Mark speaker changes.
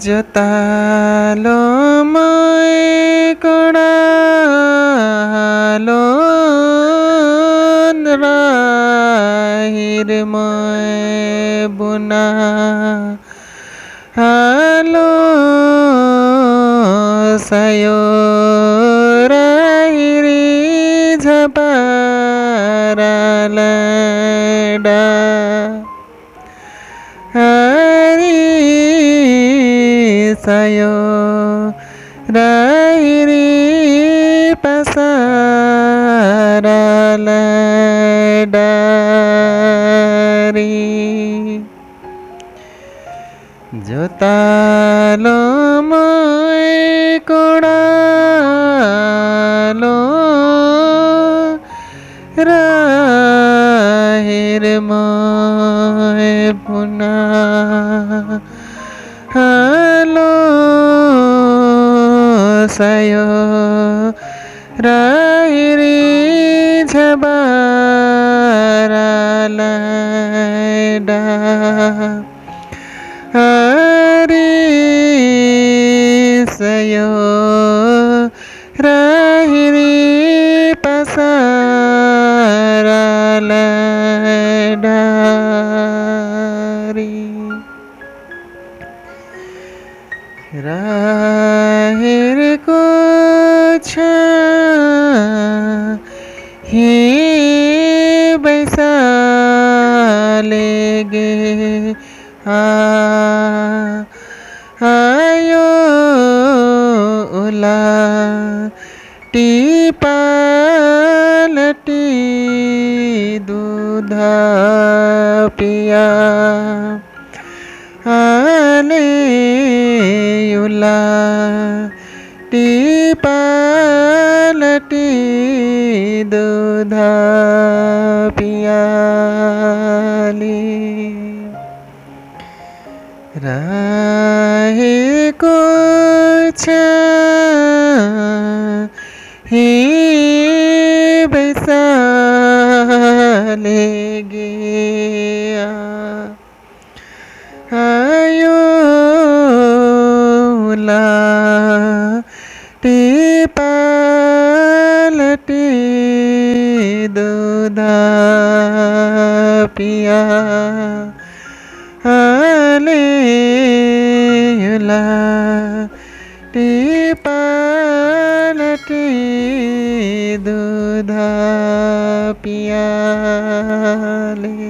Speaker 1: जोतालो मैं कोडालो राहिर मैं बुना हालो सायो राहिरी झपारालडा सायो राहिरी पसारालडारी जोतालो मैं कोडालो राहिर मैं बुना हालो सायो राहिरी झबारालडा हरि सायो राहिरी पसारालडारी राहिर को ही बैसालेगे आयो उला टीपालटी दूधा पिया आले युला टीपालटी दूधा पियाली राहे को ही बैसालेगे आयो ला टीपालटी दूधा पिया आले ला टीपालटी दूधा पियाले।